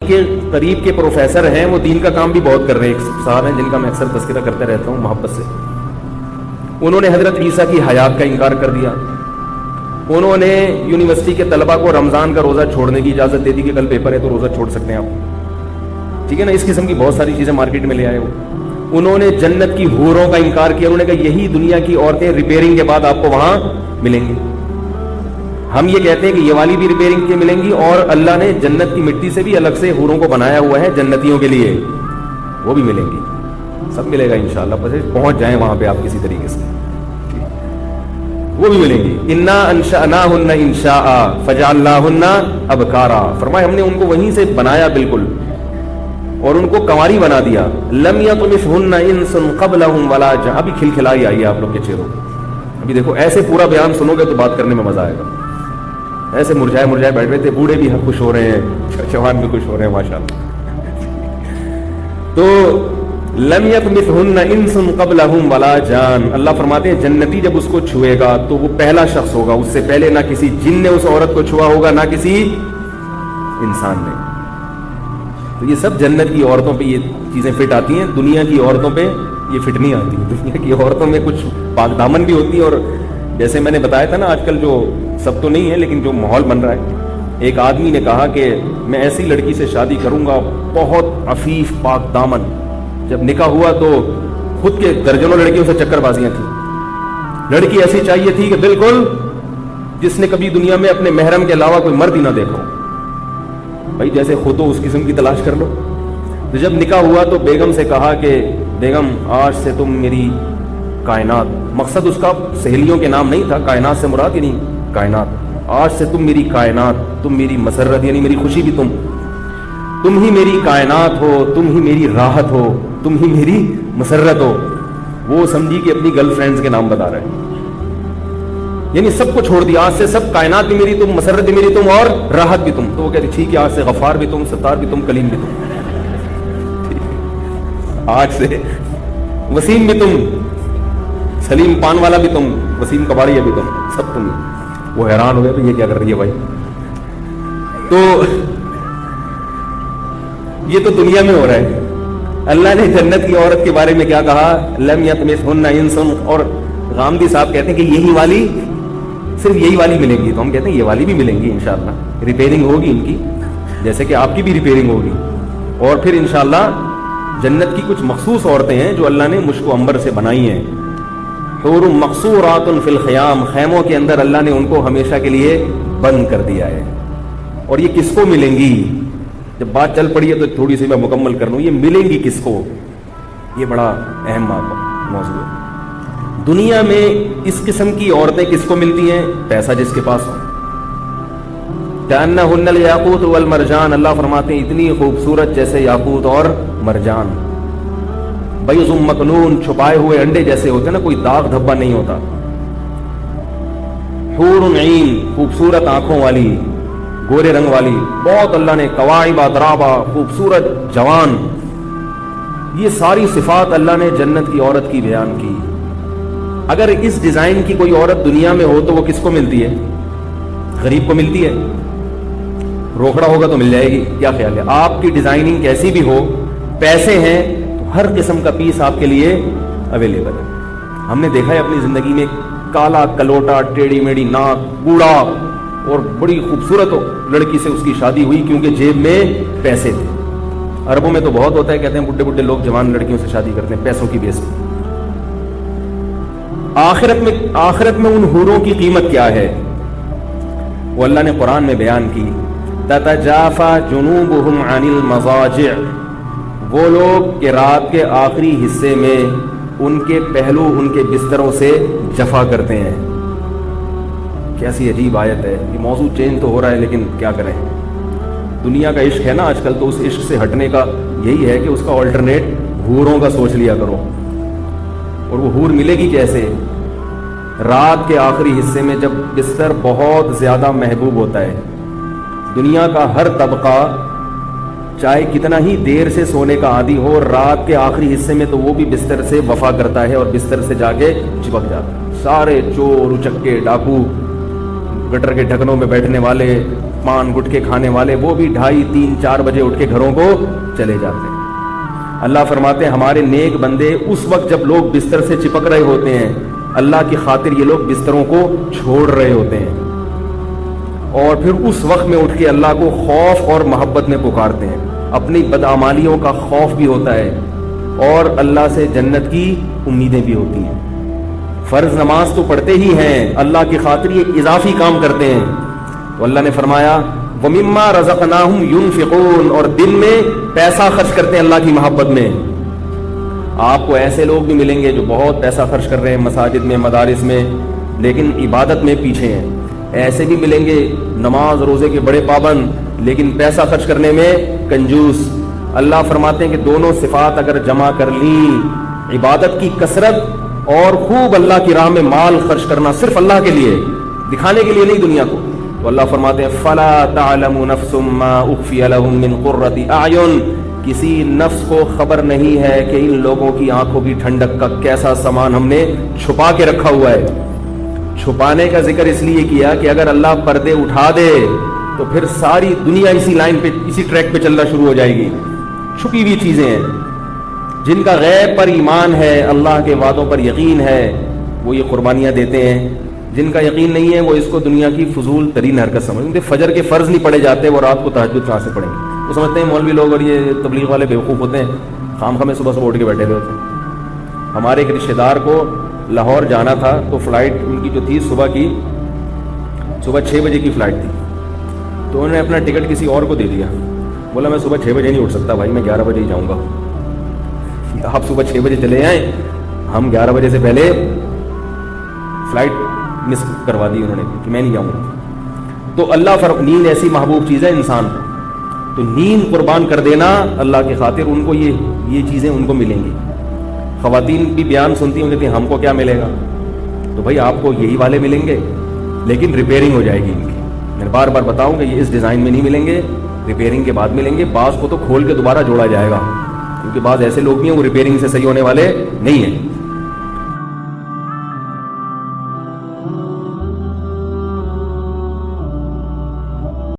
کے قریب کے پروفیسر ہیں، وہ دین کا کام بھی بہت کر رہے ہیں. ایک صاحب ہیں جن کا میں اکثر تذکرہ کرتا رہتا ہوں محبت سے. انہوں نے حضرت عیسیٰ کی حیات کا انکار کر دیا. انہوں نے یونیورسٹی کے طلبہ کو رمضان کا روزہ چھوڑنے کی اجازت دے دی کہ کل پیپر ہے تو روزہ چھوڑ سکتے ہیں آپ. ٹھیک ہے نا، اس قسم کی بہت ساری چیزیں مارکیٹ میں لے آئے. انہوں نے جنت کی حوروں کا انکار کیا. انہوں نے کہا یہی دنیا کی عورتیں ریپیئرنگ کے بعد آپ کو وہاں ملیں گی. ہم یہ کہتے ہیں کہ یہ والی بھی ریپیئرنگ کے ملیں گی، اور اللہ نے جنت کی مٹی سے بھی الگ سے حوروں کو بنایا ہوا ہے جنتیوں کے لیے، وہ بھی ملیں گی. سب ملے گا انشاءاللہ، بس پہنچ جائیں وہاں پہ آپ کسی طریقے سے، وہ بھی ملیں گی. انا انشأناہن انشاء فجعلناہن ابکارا. فرمایا ہم نے ان کو وہیں سے بنایا بالکل، اور ان کو کنواری بنا دیا. لم یطمثہن انس قبلہم ولا جان. ابھی کھلکھلائی آئی ہے آپ لوگ کے چہروں. ابھی دیکھو ایسے پورا بیان سنو گے تو بات کرنے میں مزہ آئے گا. ایسے مرجھائے مرجھائے بیٹھ رہے تھے، بوڑھے بھی خوش ہو رہے ہیں، جوان بھی خوش ہو رہے ہیں ماشاءاللہ. تو لم یطمثہن انس قبلہم ولا جان. اللہ فرماتے ہیں جنتی جب اس کو چھوئے گا تو وہ پہلا شخص ہوگا، اس سے پہلے نہ کسی جن نے اس عورت کو چھوا ہوگا نہ کسی انسان نے. تو یہ سب جنت کی عورتوں پہ یہ چیزیں فٹ آتی ہیں، دنیا کی عورتوں پہ یہ فٹ نہیں آتی. دنیا کی عورتوں میں کچھ پاک دامن بھی ہوتی ہے، اور جیسے میں نے بتایا تھا نا آج کل جو سب تو نہیں ہے لیکن جو ماحول بن رہا ہے. ایک آدمی نے کہا کہ میں ایسی لڑکی سے شادی کروں گا بہت عفیف پاک دامن. جب نکاح ہوا تو خود کے درجنوں لڑکیوں سے چکر بازیاں تھیں. لڑکی ایسی چاہیے تھی کہ بالکل جس نے کبھی دنیا میں اپنے محرم کے علاوہ کوئی مرد ہی نہ دیکھا. بھائی جیسے خود ہو اس قسم کی تلاش کر لو. تو جب نکاح ہوا تو بیگم سے کہا کہ بیگم آج سے تم میری کائنات، مقصد اس کا سہیلیوں کے نام نہیں تھا، کائنات سے مراد ہی نہیں کائنات. آج سے تم میری کائنات، تم میری مسرت یعنی میری خوشی بھی تم ہی میری کائنات ہو، تم ہی میری راحت ہو، تم ہی میری مسرت ہو. وہ سمجھی کہ اپنی گرل فرینڈز کے نام بتا رہے ہیں، یعنی سب کو چھوڑ دیا. آج سے سب کائنات بھی میری تم، مسرت بھی میری تم، اور راحت بھی تم. تو وہ کہتی ٹھیک ہے آج سے غفار بھی تم، ستار بھی تم، کلیم بھی تم، آج سے وسیم بھی تم، سلیم پان والا بھی تم، وسیم کباڑیا بھی تم، سب تم. وہ حیران ہو گئے تو یہ کیا کر رہی ہے بھائی. تو یہ تو دنیا میں ہو رہا ہے. اللہ نے جنت کی عورت کے بارے میں کیا کہا؟ لم یطمثہن انس. اور غامدی صاحب کہتے ہیں کہ یہی والی، صرف یہی والی ملیں گی. تو ہم کہتے ہیں یہ والی بھی ملیں گی انشاءاللہ. ریپیئرنگ ہوگی ان کی جیسے کہ آپ کی بھی ریپیئرنگ ہوگی. اور پھر انشاءاللہ جنت کی کچھ مخصوص عورتیں ہیں جو اللہ نے مشک و عنبر سے بنائی ہیں. حور مقصورات فی الخیام. خیموں کے اندر اللہ نے ان کو ہمیشہ کے لیے بند کر دیا ہے. اور یہ کس کو ملیں گی؟ جب بات چل پڑی ہے تو تھوڑی سی میں مکمل کر لوں. یہ ملیں گی کس کو؟ یہ بڑا اہم موضوع ہے. دنیا میں اس قسم کی عورتیں کس کو ملتی ہیں؟ پیسہ جس کے پاس ہو. کأنہن الیاقوت والمرجان. اللہ فرماتے ہیں اتنی خوبصورت جیسے یاقوت اور مرجان. بیض مکنون. چھپائے ہوئے انڈے جیسے ہوتے ہیں نا، کوئی داغ دھبا نہیں ہوتا. حور عین. خوبصورت آنکھوں والی، گورے رنگ والی بہت. اللہ نے کواعب اترابا. خوبصورت جوان. یہ ساری صفات اللہ نے جنت کی عورت کی بیان کی. اگر اس ڈیزائن کی کوئی عورت دنیا میں ہو تو وہ کس کو ملتی ہے؟ غریب کو ملتی ہے. روکڑا ہوگا تو مل جائے گی. کیا خیال ہے؟ آپ کی ڈیزائننگ کیسی بھی ہو، پیسے ہیں تو ہر قسم کا پیس آپ کے لیے اویلیبل ہے. ہم نے دیکھا ہے اپنی زندگی میں کالا کلوٹا، ٹیڑھی میڑھی ناک، بوڑھا اور بڑی خوبصورت لڑکی سے اس کی شادی ہوئی کیونکہ جیب میں پیسے تھے. عربوں میں تو بہت ہوتا ہے، کہتے ہیں بڈھے بڈھے لوگ جوان لڑکیوں سے شادی کرتے ہیں پیسوں کی بیس پہ. آخرت میں ان حوروں کی قیمت کیا ہے؟ وہ اللہ نے قرآن میں بیان کی. تتجافا جنوبہم عن المضاجع. وہ لوگ کہ رات کے آخری حصے میں ان کے پہلو ان کے بستروں سے جفا کرتے ہیں. کیسی عجیب آیت ہے. یہ موضوع چینج تو ہو رہا ہے لیکن کیا کریں، دنیا کا عشق ہے نا آج کل، تو اس عشق سے ہٹنے کا یہی ہے کہ اس کا آلٹرنیٹ حوروں کا سوچ لیا کرو. اور وہ حور ملے گی کیسے؟ رات کے آخری حصے میں جب بستر بہت زیادہ محبوب ہوتا ہے. دنیا کا ہر طبقہ چاہے کتنا ہی دیر سے سونے کا عادی ہو، رات کے آخری حصے میں تو وہ بھی بستر سے وفا کرتا ہے اور بستر سے جا کے چپک جاتا ہے. سارے چور، اچکے، ڈاکو، گٹر کے ڈھکنوں میں بیٹھنے والے، پان گٹکے کھانے والے وہ بھی 2:30 3 4 بجے اٹھ کے گھروں کو چلے جاتے ہیں. اللہ فرماتے ہیں ہمارے نیک بندے اس وقت جب لوگ بستر سے چپک رہے ہوتے ہیں اللہ کی خاطر یہ لوگ بستروں کو چھوڑ رہے ہوتے ہیں اور پھر اس وقت میں اٹھ کے اللہ کو خوف اور محبت میں پکارتے ہیں. اپنی بدعمالیوں کا خوف بھی ہوتا ہے اور اللہ سے جنت کی امیدیں بھی ہوتی ہیں. فرض نماز تو پڑھتے ہی ہیں, اللہ کی خاطر یہ اضافی کام کرتے ہیں. تو اللہ نے فرمایا وَمِمَّا رَزَقْنَاهُمْ يُنْفِقُونَ, اور دن میں پیسہ خرچ کرتے ہیں اللہ کی محبت میں. آپ کو ایسے لوگ بھی ملیں گے جو بہت پیسہ خرچ کر رہے ہیں مساجد میں مدارس میں لیکن عبادت میں پیچھے ہیں. ایسے بھی ملیں گے نماز روزے کے بڑے پابند لیکن پیسہ خرچ کرنے میں کنجوس. اللہ فرماتے ہیں کہ دونوں صفات اگر جمع کر لی, عبادت کی کثرت اور خوب اللہ کی راہ میں مال خرچ کرنا صرف اللہ کے لیے, دکھانے کے لیے نہیں دنیا کو, تو اللہ فرماتے ہیں فَلَا تَعْلَمُ نَفْسٌ مَّا أُخْفِيَ لَهُم مِّن قُرَّةِ أَعْيُن, کسی نفس کو خبر نہیں ہے کہ ان لوگوں کی آنکھوں کی ٹھنڈک کا کیسا سامان ہم نے چھپا کے رکھا ہوا ہے. چھپانے کا ذکر اس لیے کیا کہ اگر اللہ پردے اٹھا دے تو پھر ساری دنیا اسی لائن پہ اسی ٹریک پہ چلنا شروع ہو جائے گی. چھپی ہوئی چیزیں ہیں. جن کا غیب پر ایمان ہے, اللہ کے وعدوں پر یقین ہے, وہ یہ قربانیاں دیتے ہیں. جن کا یقین نہیں ہے وہ اس کو دنیا کی فضول ترین حرکت سمجھتے ہیں. فجر کے فرض نہیں پڑے جاتے, وہ رات کو تہجد کہاں سے پڑھیں گے. وہ سمجھتے ہیں مولوی لوگ اور یہ تبلیغ والے بیوقوف ہوتے ہیں, خام خامے صبح صبح اٹھ کے بیٹھے ہوئے ہوتے ہیں. ہمارے ایک رشتے دار کو لاہور جانا تھا تو فلائٹ ان کی جو تھی صبح 6 بجے کی فلائٹ تھی, تو انہوں نے اپنا ٹکٹ کسی اور کو دے دیا. بولا میں صبح 6 بجے نہیں اٹھ سکتا بھائی, میں 11 بجے ہی جاؤں گا. آپ صبح 6 بجے چلے آئیں, ہم 11 بجے سے پہلے فلائٹ مس کروا دی انہوں نے کہ میں نہیں جاؤں گا. تو اللہ نیند ایسی محبوب چیز ہے انسان کو, تو نیند قربان کر دینا اللہ کی خاطر, ان کو یہ چیزیں ان کو ملیں گی. خواتین بھی بیان سنتی ہوں, کہتی ہیں ہم کو کیا ملے گا, تو بھائی آپ کو یہی والے ملیں گے لیکن ریپیئرنگ ہو جائے گی ان کی. میں بار بار بتاؤں کہ یہ اس ڈیزائن میں نہیں ملیں گے, ریپیئرنگ کے بعد ملیں گے. بعض کو تو کھول کے دوبارہ جوڑا جائے گا کیونکہ بعض ایسے لوگ بھی ہیں وہ ریپیئرنگ سے صحیح ہونے والے نہیں ہیں.